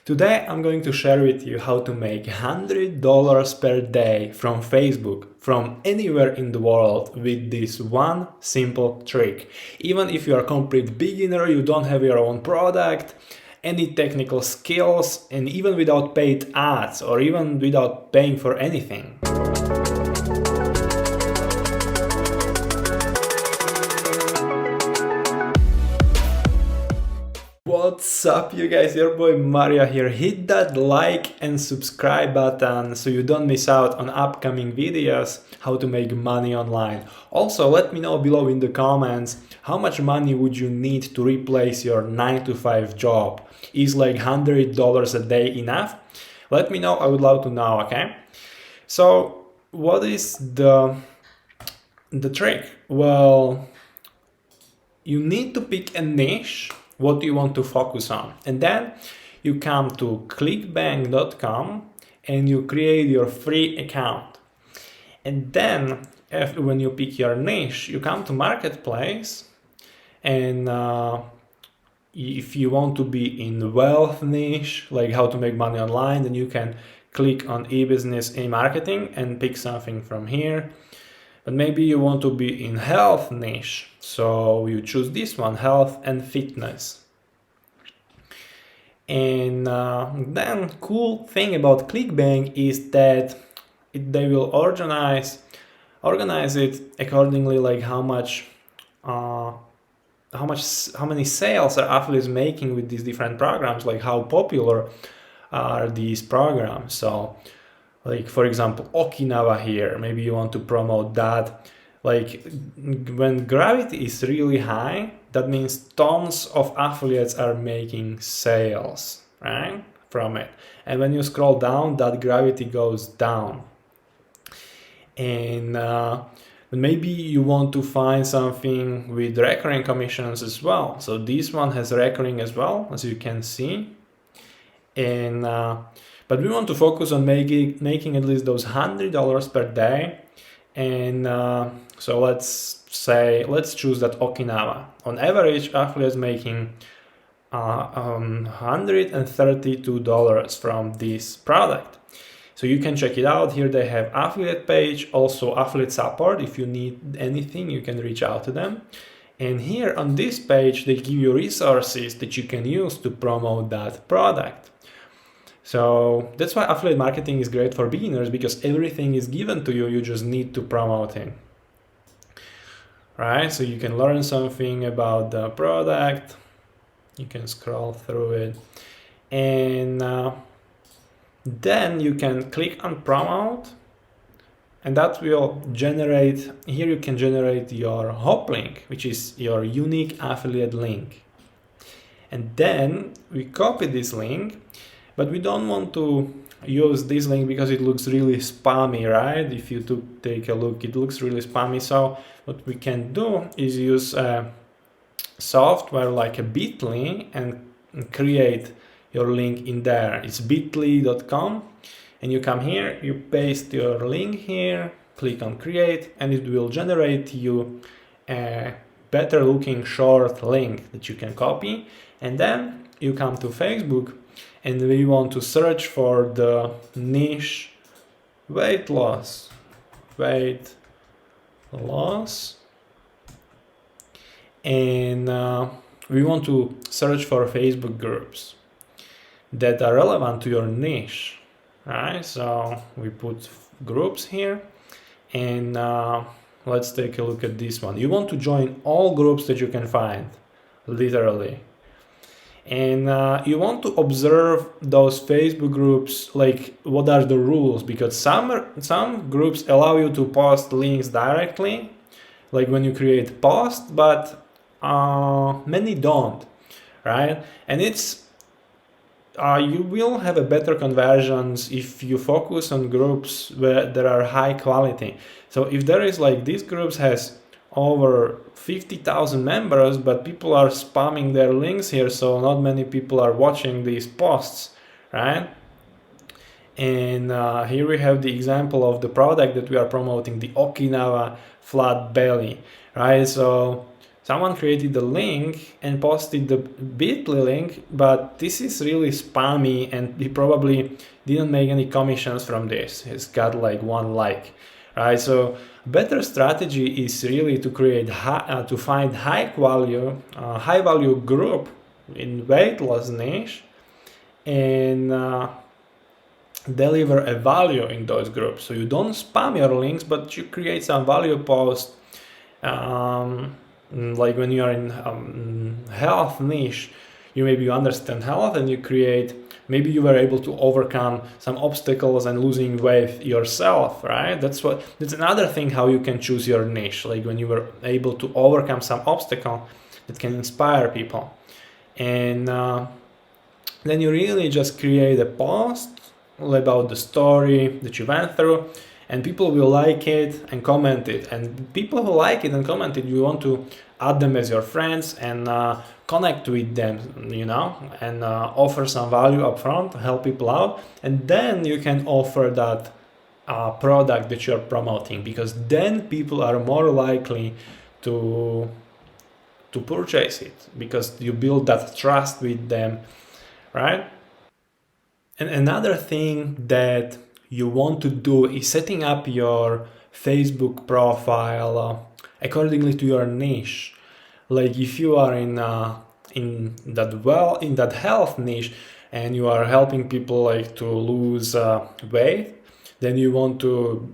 Today I'm going to share with you how to make $100 per day from Facebook, from anywhere in the world with this one simple trick. Even if you are a complete beginner, you don't have your own product, any technical skills, and even without paid ads or even without paying for anything. What's up, you guys? Your boy Mario here. Hit that like and subscribe button so you don't miss out on upcoming videos how to make money online. Also, let me know below in the comments how much money would you need to replace your 9-to-5 job. Is like $100 a day enough? Let me know. I would love to know. Okay. So what is the trick? Well, you need to pick a niche what you want to focus on, and then you come to clickbank.com and you create your free account. And then when you pick your niche, you come to marketplace, and if you want to be in wealth niche, like how to make money online, then you can click on e-business, e-marketing and pick something from here. But maybe you want to be in health niche, so you choose this one, health and fitness. And then cool thing about ClickBank is that they will organize it accordingly, like how many sales are affiliates making with these different programs, like how popular are these programs. So like, for example, Okinawa here, maybe you want to promote that. Like when gravity is really high, that means tons of affiliates are making sales, right, from it. And when you scroll down, that gravity goes down. And maybe you want to find something with recurring commissions as well. So this one has recurring as well, as you can see. And but we want to focus on making at least those $100 per day. And so let's choose that Okinawa. On average, affiliates making $132 from this product. So you can check it out. Here they have affiliate page, also affiliate support. If you need anything, you can reach out to them. And here on this page, they give you resources that you can use to promote that product. So that's why affiliate marketing is great for beginners, because everything is given to you. You just need to promote it. Right? So you can learn something about the product. You can scroll through it. And then you can click on promote. And that will generate, here you can generate your hop link, which is your unique affiliate link. And then we copy this link. But we don't want to use this link because it looks really spammy, right? If you take a look, it looks really spammy. So what we can do is use software like a Bitly and create your link in there. It's bitly.com, and you come here, you paste your link here, click on create, and it will generate you a better looking short link that you can copy. And then you come to Facebook, and we want to search for the niche weight loss. And we want to search for Facebook groups that are relevant to your niche. Right? So we put groups here, and let's take a look at this one. You want to join all groups that you can find, literally. And you want to observe those Facebook groups, like what are the rules, because some groups allow you to post links directly, like when you create post, but many don't, right? And it's you will have a better conversions if you focus on groups where there are high quality. So if there is like these groups has over 50,000 members, but people are spamming their links here, so not many people are watching these posts, right? And here we have the example of the product that we are promoting, the Okinawa flat belly, right? So someone created the link and posted the bit.ly link, but this is really spammy and he probably didn't make any commissions from this. He's got like 1 like, right? So better strategy is really to create to find high value group in weight loss niche and deliver a value in those groups. So you don't spam your links, but you create some value post. Like when you are in health niche, maybe you understand health and you create, maybe you were able to overcome some obstacles and losing weight yourself, right? That's another thing how you can choose your niche, like when you were able to overcome some obstacle that can inspire people. And then you really just create a post about the story that you went through, and people will like it and comment it. And people who like it and comment it, you want to add them as your friends and connect with them, and offer some value up front, help people out, and then you can offer that product that you're promoting, because then people are more likely to purchase it, because you build that trust with them, right? And another thing that you want to do is setting up your Facebook profile accordingly to your niche. Like if you are in that health niche and you are helping people like to lose weight, then you want to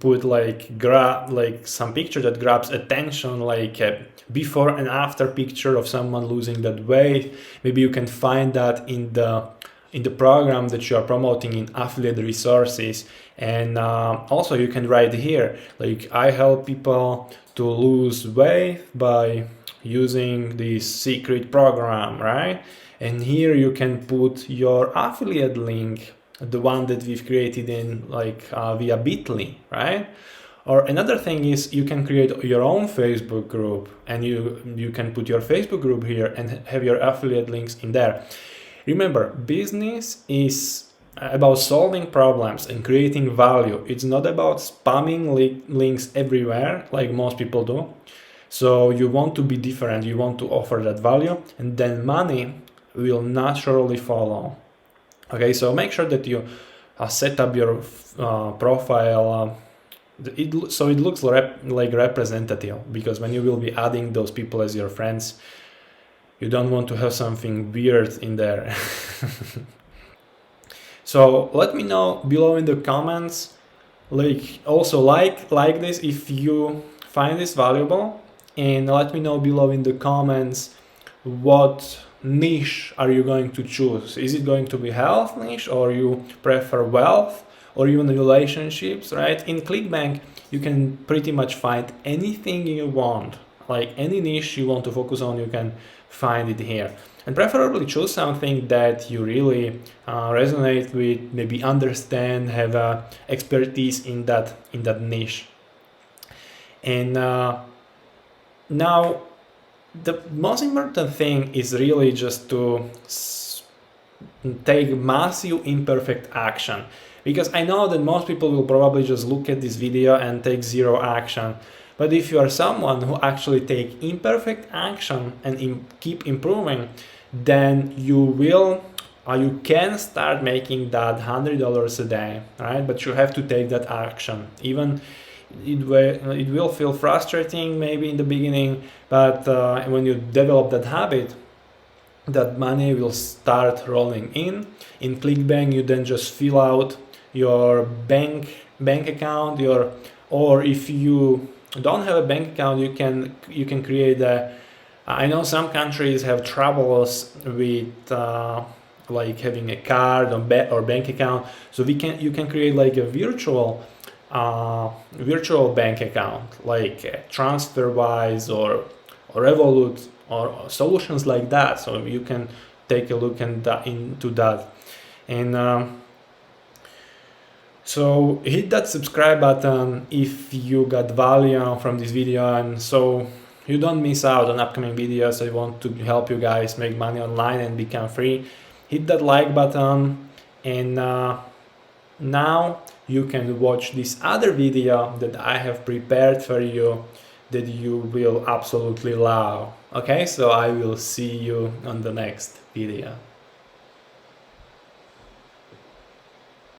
put like some picture that grabs attention, like a before and after picture of someone losing that weight. Maybe you can find that in the program that you are promoting in affiliate resources. And also you can write here, like, I help people to lose weight by using this secret program, right? And here you can put your affiliate link, the one that we've created in via bit.ly, right? Or another thing is you can create your own Facebook group, and you can put your Facebook group here and have your affiliate links in there. Remember, business is about solving problems and creating value. It's not about spamming links everywhere like most people do. So you want to be different, you want to offer that value, and then money will naturally follow. Okay, so make sure that you set up your profile so it looks like representative, because when you will be adding those people as your friends, you don't want to have something weird in there. So let me know below in the comments, also like this if you find this valuable, and let me know below in the comments what niche are you going to choose. Is it going to be health niche, or you prefer wealth, or even relationships, right? In ClickBank you can pretty much find anything you want, like any niche you want to focus on, you can find it here. And preferably choose something that you really resonate with, maybe understand, have expertise in that niche. And now the most important thing is really just to take massive imperfect action, because I know that most people will probably just look at this video and take zero action. But if you are someone who actually take imperfect action and keep improving, then you can start making that $100 a day, right? But you have to take that action. Even it will feel frustrating maybe in the beginning, but when you develop that habit, that money will start rolling in. In ClickBank, you then just fill out your bank account, or if you don't have a bank account, you can create a. I know some countries have troubles with like having a card or bank account, so you can create like a virtual bank account, like TransferWise or Revolut or solutions like that. So you can take a look into that. And so hit that subscribe button if you got value from this video, and so you don't miss out on upcoming videos. I want to help you guys make money online and become free. Hit that like button, and now you can watch this other video that I have prepared for you that you will absolutely love. Okay, so I will see you on the next video.